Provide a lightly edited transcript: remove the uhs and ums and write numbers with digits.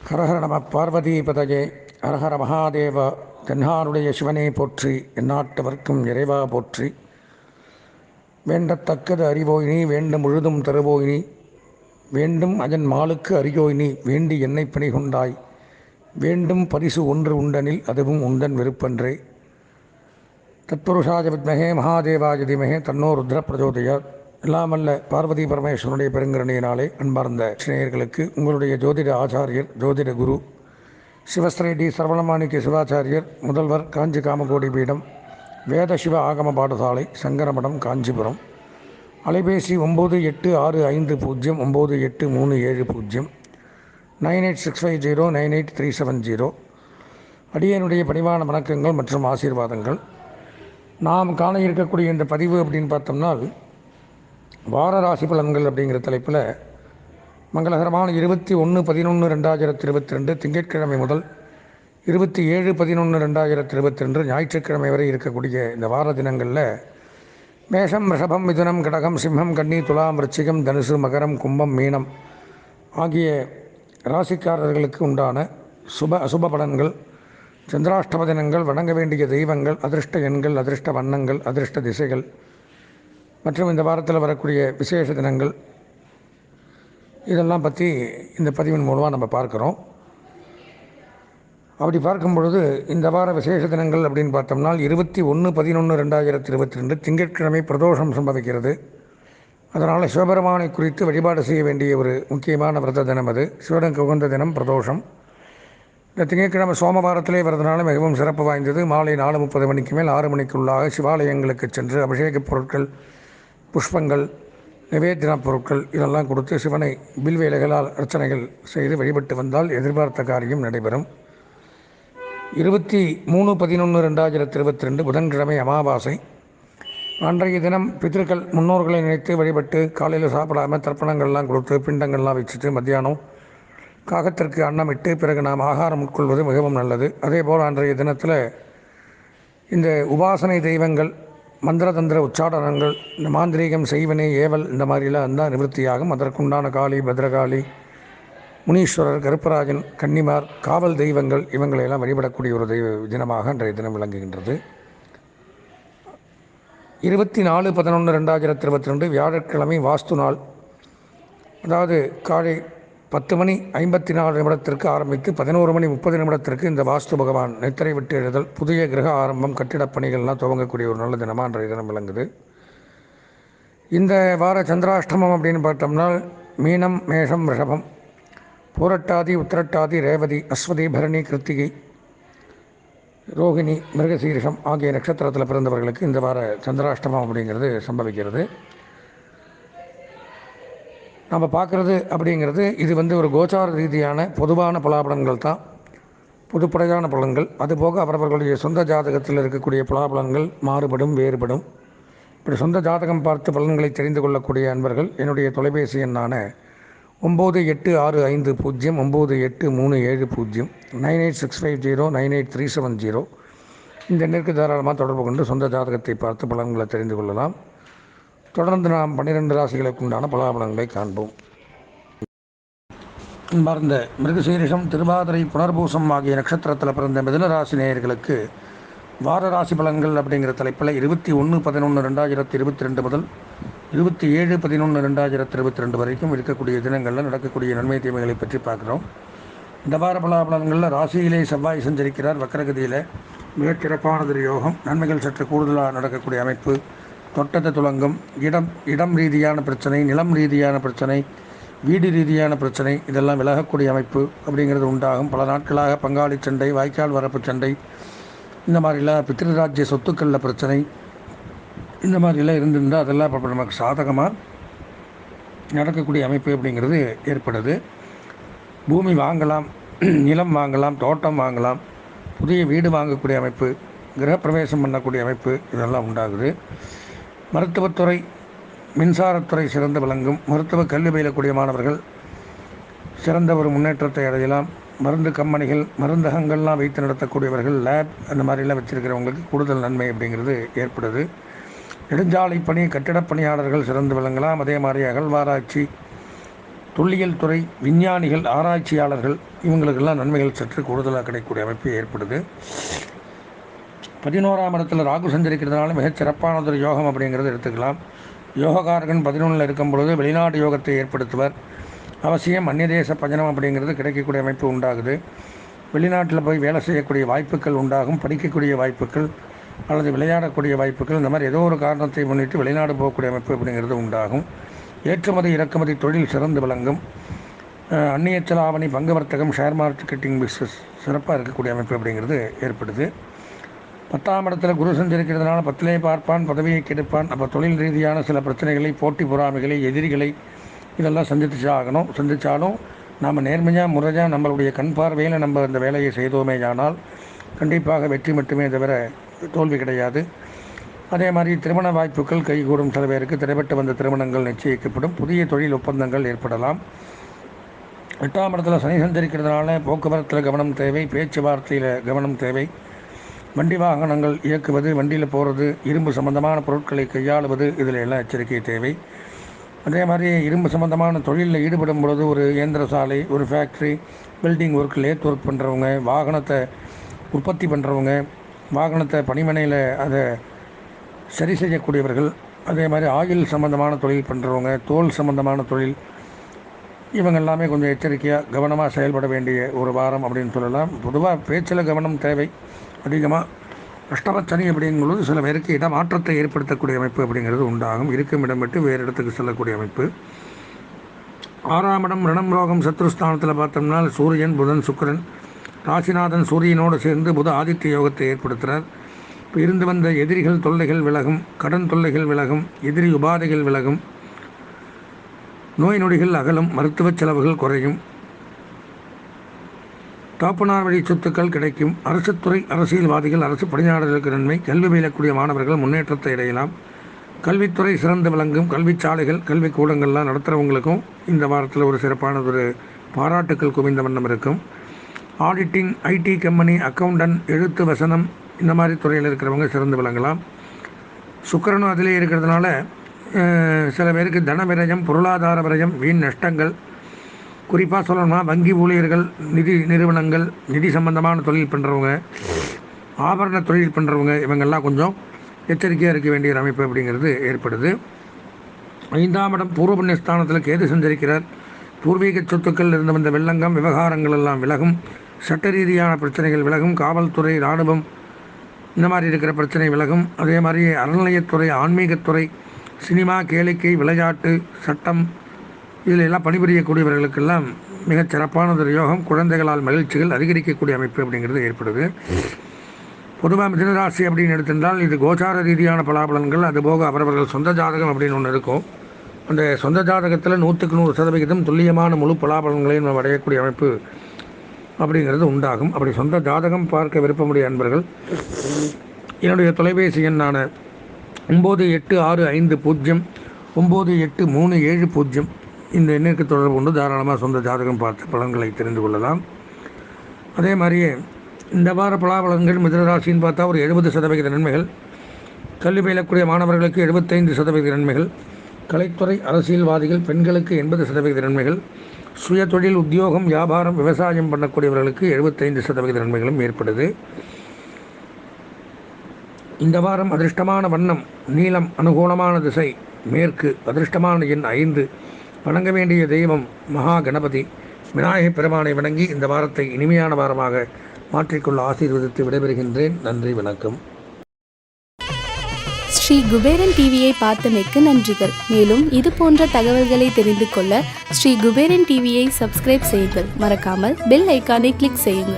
ஹரஹர நம பார்வதி பதஜே ஹரஹர மகாதேவ தென்னாருடைய சிவனே போற்றி எந்நாட்டவர்க்கும் இறைவா போற்றி. வேண்டத்தக்கது அறிவோயினி வேண்டும் முழுதும் தருவோயினி வேண்டும் அஜன் மாலுக்கு அறியோயினி வேண்டி என்னை பணி கொண்டாய் வேண்டும் பரிசு ஒன்று உண்டனில் அதுவும் உண்டன் விருப்பன்றே. தத்புருஷாய வித்மகே மகாதேவாய தீமகே தன்னோ ருத்ர பிரச்சோதயாத். எல்லாமல்ல பார்வதி பரமேஸ்வரனுடைய பெருங்கருணையினாலே அன்பார்ந்த சிநேயர்களுக்கு உங்களுடைய ஜோதிட ஆச்சாரியர் ஜோதிட குரு சிவஸ்ரீ டி சரவணமாணிக்க சிவாச்சாரியர் முதல்வர் காஞ்சி காமகோடி பீடம் வேத சிவ ஆகம பாடசாலை சங்கரமடம் காஞ்சிபுரம். அலைபேசி 9860598370 9865098370. அடியனுடைய பணிவான வணக்கங்கள் மற்றும் ஆசீர்வாதங்கள். நாம் காண இருக்கக்கூடிய இந்த பதிவு அப்படின்னு பார்த்தோம்னா வார ராசி பலன்கள் அப்படிங்கிற தலைப்பில் மங்களகரமான 21/11/2022 திங்கட்கிழமை முதல் 27/11/2022 ஞாயிற்றுக்கிழமை வரை இருக்கக்கூடிய இந்த வார தினங்களில் மேஷம் ரிஷபம் மிதுனம் கடகம் சிம்மம் கன்னி துலாம் விருச்சிகம் தனுசு மகரம் கும்பம் மீனம் ஆகிய ராசிக்காரர்களுக்கு உண்டான அசுப பலன்கள், சந்திராஷ்டம தினங்கள், வணங்க வேண்டிய தெய்வங்கள், அதிர்ஷ்ட எண்கள், அதிர்ஷ்ட வண்ணங்கள், அதிர்ஷ்ட திசைகள் மற்றும் இந்த வாரத்தில் வரக்கூடிய விசேஷ தினங்கள் இதெல்லாம் பற்றி இந்த பதிவின் மூலமாக நம்ம பார்க்குறோம். அப்படி பார்க்கும் பொழுது இந்த வார விசேஷ தினங்கள் அப்படின்னு பார்த்தோம்னா 21/11/2022 திங்கட்கிழமை பிரதோஷம் சம்பவிக்கிறது. அதனால் சிவபெருமானை குறித்து வழிபாடு செய்ய வேண்டிய ஒரு முக்கியமான விரத தினம் அது. சிவனுக்கு உகந்த தினம் பிரதோஷம். இந்த திங்கட்கிழமை சோமவாரத்திலே வரதுனால மிகவும் சிறப்பு வாய்ந்தது. மாலை 4:30 மணிக்கு மேல் 6 மணிக்குள்ளாக சிவாலயங்களுக்கு சென்று அபிஷேக பொருட்கள், புஷ்பங்கள், நிவேதன பொருட்கள் இதெல்லாம் கொடுத்து சிவனை பில்வேலைகளால் அர்ச்சனைகள் செய்து வழிபட்டு வந்தால் எதிர்பார்த்த காரியம் நடைபெறும். 23/11/2022 புதன்கிழமை அமாவாசை. அன்றைய தினம் பித்திருக்கள் முன்னோர்களை நினைத்து வழிபட்டு காலையில் சாப்பிடாமல் தர்ப்பணங்கள்லாம் கொடுத்து பிண்டங்கள்லாம் வச்சுட்டு மத்தியானம் காகத்திற்கு அன்னமிட்டு பிறகு நாம் ஆகாரம் உட்கொள்வது மிகவும் நல்லது. அதே போல் அன்றைய தினத்தில் இந்த உபாசனை தெய்வங்கள், மந்திரதந்திர உச்சாடனங்கள், இந்த மாந்திரீகம், செய்வனை, ஏவல் இந்த மாதிரிலாம் இருந்தால் நிவர்த்தியாகும். அதற்குண்டான காளி, பத்ரகாளி, முனீஸ்வரர், கருப்பராஜன், கன்னிமார், காவல் தெய்வங்கள் இவங்களையெல்லாம் வழிபடக்கூடிய ஒரு தெய்வ தினமாக அன்றைய தினம் விளங்குகின்றது. 24/11/2022 வியாழக்கிழமை வாஸ்து நாள். அதாவது காலை 10:54 ஆரம்பித்து 11:30 இந்த வாஸ்து பகவான் நெத்தரை விட்டு எழுதல், புதிய கிரக ஆரம்பம், கட்டிடப் பணிகள்லாம் துவங்கக்கூடிய ஒரு நல்ல தினமாக அன்றைய தினம் விளங்குது. இந்த வார சந்திராஷ்டமம் அப்படின்னு பார்த்தோம்னா மீனம், மேஷம், ரிஷபம், பூரட்டாதி, உத்திரட்டாதி, ரேவதி, அஸ்வதி, பரணி, கிருத்திகை, ரோகிணி, மிருகசீரிஷம் ஆகிய நட்சத்திரத்தில் பிறந்தவர்களுக்கு இந்த வார சந்திராஷ்டமம் அப்படிங்கிறது சம்பவிக்கிறது. நம்ம பார்க்குறது அப்படிங்கிறது இது ஒரு கோச்சார ரீதியான பொதுவான பலாபலன்கள் தான், பொதுப்படையான பலன்கள். அதுபோக அவரவர்களுடைய சொந்த ஜாதகத்தில் இருக்கக்கூடிய பலாபலன்கள் மாறுபடும், வேறுபடும். இப்படி சொந்த ஜாதகம் பார்த்து பலன்களை தெரிந்து கொள்ளக்கூடிய அன்பர்கள் என்னுடைய தொலைபேசி எண்ணான 98609837 9865098370 இந்த எண்ணிற்கு தாராளமாக தொடர்பு கொண்டு சொந்த ஜாதகத்தை பார்த்து பலன்களை தெரிந்து கொள்ளலாம். தொடர்ந்து நாம் 12 ராசிகளுக்கு உண்டான பலாபலன்களை காண்போம். அன்பார்ந்த மிருகசீரிஷம், திருவாதிரை, புனர்பூசம் ஆகிய நட்சத்திரத்தில் பிறந்த மிதுன ராசி நேயர்களுக்கு வார ராசி பலன்கள் அப்படிங்கிற தலைப்பில் 21/11/2022 முதல் 27/11/2022 வரைக்கும் இருக்கக்கூடிய தினங்களில் நடக்கக்கூடிய நன்மை தீமைகளை பற்றி பார்க்குறோம். இந்த வார பலாபலன்களில் ராசியிலே செவ்வாய் சஞ்சரிக்கிறார். வக்கரகதியில் மிகச்சிறப்பானது யோகம். நன்மைகள் சற்று கூடுதலாக நடக்கக்கூடிய அமைப்பு. தொட்டத்தை துலங்கும். இடம் ரீதியான பிரச்சனை, நிலம் ரீதியான பிரச்சனை, வீடு ரீதியான பிரச்சனை இதெல்லாம் விலகக்கூடிய அமைப்பு அப்படிங்கிறது உண்டாகும். பல நாட்களாக பங்காளி சண்டை, வாய்க்கால் வரப்பு சண்டை, இந்த மாதிரிலாம் பித்திருராஜ்ய சொத்துக்களில் பிரச்சனை இந்த மாதிரிலாம் இருந்திருந்தால் அதெல்லாம் இப்போ நமக்கு சாதகமாக நடக்கக்கூடிய அமைப்பு அப்படிங்கிறது ஏற்படுது. பூமி வாங்கலாம், நிலம் வாங்கலாம், தோட்டம் வாங்கலாம், புதிய வீடு வாங்கக்கூடிய அமைப்பு, கிரகப்பிரவேசம் பண்ணக்கூடிய அமைப்பு இதெல்லாம் உண்டாகுது. மருத்துவத்துறை, மின்சாரத்துறை சிறந்து விளங்கும். மருத்துவ கல்வி பயிலக்கூடிய மாணவர்கள் சிறந்த ஒரு முன்னேற்றத்தை அடையலாம். மருந்து கம்பெனிகள், மருந்தகங்கள்லாம் வைத்து நடத்தக்கூடியவர்கள், லேப் அந்த மாதிரிலாம் வச்சுருக்கிறவங்களுக்கு கூடுதல் நன்மை அப்படிங்கிறது ஏற்படுது. நெடுஞ்சாலை பணி, கட்டிடப் பணியாளர்கள் சிறந்து விளங்கலாம். அதே மாதிரி அகழ்வாராய்ச்சி, தொல்லியல் துறை, விஞ்ஞானிகள், ஆராய்ச்சியாளர்கள் இவங்களுக்கெல்லாம் நன்மைகள் சற்று கூடுதலாக கிடைக்கக்கூடிய அமைப்பு ஏற்படுது. 11ஆம் இடத்துல ராகு சஞ்சரிக்கிறதுனால மிகச் சிறப்பானதொரு யோகம் அப்படிங்கிறது எடுத்துக்கலாம். யோகக்காரகன் 11ல் இருக்கும் பொழுது வெளிநாட்டு யோகத்தை ஏற்படுத்துவர். அவசியம் அந்நிய தேச பயணம் அப்படிங்கிறது கிடைக்கக்கூடிய அமைப்பு உண்டாகுது. வெளிநாட்டில் போய் வேலை செய்யக்கூடிய வாய்ப்புகள் உண்டாகும். படிக்கக்கூடிய வாய்ப்புகள் அல்லது விளையாடக்கூடிய வாய்ப்புகள், இந்த மாதிரி ஏதோ ஒரு காரணத்தை முன்னிட்டு வெளிநாடு போகக்கூடிய அமைப்பு அப்படிங்கிறது உண்டாகும். ஏற்றுமதி இறக்குமதி தொழில் சிறந்து விளங்கும். அந்நிய செலாவணி, பங்கு வர்த்தகம், ஷேர் மார்க்கெட்டிங் பிஸ்னஸ் சிறப்பாக இருக்கக்கூடிய அமைப்பு அப்படிங்கிறது ஏற்படுது. 10ஆம் இடத்துல குரு சஞ்சரிக்கிறதுனால 10லே பார்ப்பான், பதவியை கெடுப்பான். அப்போ தொழில் ரீதியான சில பிரச்சனைகளை, போட்டி பொறாமைகளை, எதிரிகளை இதெல்லாம் சந்திச்சாலும் நாம் நேர்மையாக முறையாக நம்மளுடைய கண் பார்வையில் நம்ம அந்த வேலையை செய்தோமே ஆனால் கண்டிப்பாக வெற்றி மட்டுமே தவிர தோல்வி கிடையாது. அதே மாதிரி திருமண வாய்ப்புகள் கைகூடும். சில பேருக்கு தடைபட்டு வந்த திருமணங்கள் நிச்சயிக்கப்படும். புதிய தொழில் ஒப்பந்தங்கள் ஏற்படலாம். 8ஆம் இடத்துல சனி சஞ்சரிக்கிறதுனால போக்குவரத்தில் கவனம் தேவை, பேச்சுவார்த்தையில் கவனம் தேவை. வண்டி வாகனங்கள் இயக்குவது, வண்டியில் போகிறது, இரும்பு சம்பந்தமான பொருட்களை கையாளுவது, இதில் எல்லாம் எச்சரிக்கை தேவை. அதே மாதிரி இரும்பு சம்பந்தமான தொழிலில் ஈடுபடும் பொழுது ஒரு இயந்திர சாலை, ஒரு factory, building work, lathe work பண்ணுறவங்க, வாகனத்தை உற்பத்தி பண்ணுறவங்க, வாகனத்தை பணிமனையில் அதை சரி செய்யக்கூடியவர்கள், அதே மாதிரி ஆயில் சம்பந்தமான தொழில் பண்ணுறவங்க, தோல் சம்பந்தமான தொழில், இவங்க எல்லாமே கொஞ்சம் எச்சரிக்கையாக கவனமாக செயல்பட வேண்டிய ஒரு வாரம் அப்படின்னு சொல்லலாம். பொதுவாக பேச்சில் கவனம் தேவை அதிகமாக. அஷ்டமச்சனி அப்படிங்கும்போது சில பேருக்கு இடமாற்றத்தை ஏற்படுத்தக்கூடிய அமைப்பு அப்படிங்கிறது உண்டாகும். இருக்கும் இடம் விட்டு வேறு இடத்துக்கு செல்லக்கூடிய அமைப்பு. 6ஆம் இடம் ரணம், ரோகம், சத்ருஸ்தானத்தில் பார்த்தோம்னா சூரியன், புதன், சுக்கிரன், ராசிநாதன் சூரியனோடு சேர்ந்து புத ஆதித்ய யோகத்தை ஏற்படுத்துகிறார். இப்போ இருந்து வந்த எதிரிகள் தொல்லைகள் விலகும், கடன் தொல்லைகள் விலகும், எதிரி உபாதைகள் விலகும், நோய் நொடிகள் அகலும், மருத்துவ செலவுகள் குறையும், தகப்பனார் வழி சொத்துக்கள் கிடைக்கும், அரசுத்துறை அரசியல்வாதிகள், அரசு பணியாளர்களுக்கு நன்மை, கல்வி பயிலக்கூடிய மாணவர்கள் முன்னேற்றத்தை அடையலாம், கல்வித்துறை சிறந்து விளங்கும், கல்விச்சாலைகள், கல்விக்கூடங்கள்லாம் நடத்துகிறவங்களுக்கும் இந்த வாரத்தில் ஒரு சிறப்பானதொரு பாராட்டுக்கள் குவிந்த வண்ணம் இருக்கும். ஆடிட்டிங், ஐடி கம்பெனி, அக்கௌண்டன்ட், எழுத்து, வசனம் இந்த மாதிரி துறையில் இருக்கிறவங்க சிறந்து விளங்கலாம். சுக்கிரனும் அதிலே இருக்கிறதுனால சில பேருக்கு தன விரயம், பொருளாதார விரயம், வீண் நஷ்டங்கள். குறிப்பாக சொல்லணும்னா வங்கி ஊழியர்கள், நிதி நிறுவனங்கள், நிதி சம்பந்தமான தொழில் பண்ணுறவங்க, ஆபரண தொழில் பண்ணுறவங்க இவங்கெல்லாம் கொஞ்சம் எச்சரிக்கையாக இருக்க வேண்டிய ஒரு அமைப்பு அப்படிங்கிறது ஏற்படுது. 5ஆம் இடம் பூர்வ புண்ணிய ஸ்தானத்தில் கேது சஞ்சரிக்கிறார். பூர்வீக சொத்துக்கள் இருந்து வந்த வெள்ளங்கம், விவகாரங்கள் எல்லாம் விலகும், சட்ட ரீதியான பிரச்சனைகள் விலகும், காவல்துறை, இராணுவம் இந்த மாதிரி இருக்கிற பிரச்சனை விலகும். அதே மாதிரி அறநிலையத்துறை, ஆன்மீகத்துறை, சினிமா, கேளிக்கை, விளையாட்டு, சட்டம் இதில் எல்லாம் பணிபுரியக்கூடியவர்களுக்கெல்லாம் மிகச் சிறப்பானதொரு யோகம். குழந்தைகளால் மகிழ்ச்சிகள் அதிகரிக்கக்கூடிய அமைப்பு அப்படிங்கிறது ஏற்படுது. பொதுவாக மிதுனராசி அப்படின்னு எடுத்திருந்தால் இது கோச்சார ரீதியான பலாபலன்கள். அதுபோக அவரவர்கள் சொந்த ஜாதகம் அப்படின்னு ஒன்று இருக்கும். அந்த சொந்த ஜாதகத்தில் 100க்கு 100% துல்லியமான முழு பலாபலன்களையும் நம்ம அடையக்கூடிய அமைப்பு அப்படிங்கிறது உண்டாகும். அப்படி சொந்த ஜாதகம் பார்க்க விருப்பமுடைய அன்பர்கள் என்னுடைய தொலைபேசி எண்ணான 9865098370 இந்த எண்ணிற்கு தொடர்பு கொண்டு தாராளமாக சொந்த ஜாதகம் பார்த்து பலன்களை தெரிந்து கொள்ளலாம். அதே மாதிரியே இந்த வார பலாபலன்கள் மிதுனராசின்னு பார்த்தா ஒரு 70% நன்மைகள், கல்வி பயிலக்கூடிய மாணவர்களுக்கு 75% நன்மைகள், கலைத்துறை, அரசியல்வாதிகள், பெண்களுக்கு 80% நன்மைகள், சுய தொழில், உத்தியோகம், வியாபாரம், விவசாயம் பண்ணக்கூடியவர்களுக்கு 75% நன்மைகளும் ஏற்படுது. இந்த வாரம் அதிர்ஷ்டமான வண்ணம் நீலம், அனுகூலமான திசை மேற்கு, அதிர்ஷ்டமான எண் 5, வணங்க வேண்டிய தெய்வம் மகா கணபதி, விநாயகப் பெருமானை வணங்கி இந்த வாரத்தை இனிமையான வாரமாக மாற்றிக்கொள்ள ஆசீர்வதித்து விடைபெறுகின்றேன். நன்றி, வணக்கம். ஸ்ரீ குபேரன் டிவியை பார்த்தமைக்கு நன்றிகள். மேலும் இது போன்ற தகவல்களை தெரிந்து கொள்ள ஸ்ரீ குபேரன் டிவியை சப்ஸ்கிரைப் செய்யுங்கள். மறக்காமல் பெல் ஐக்கானை கிளிக் செய்யுங்கள்.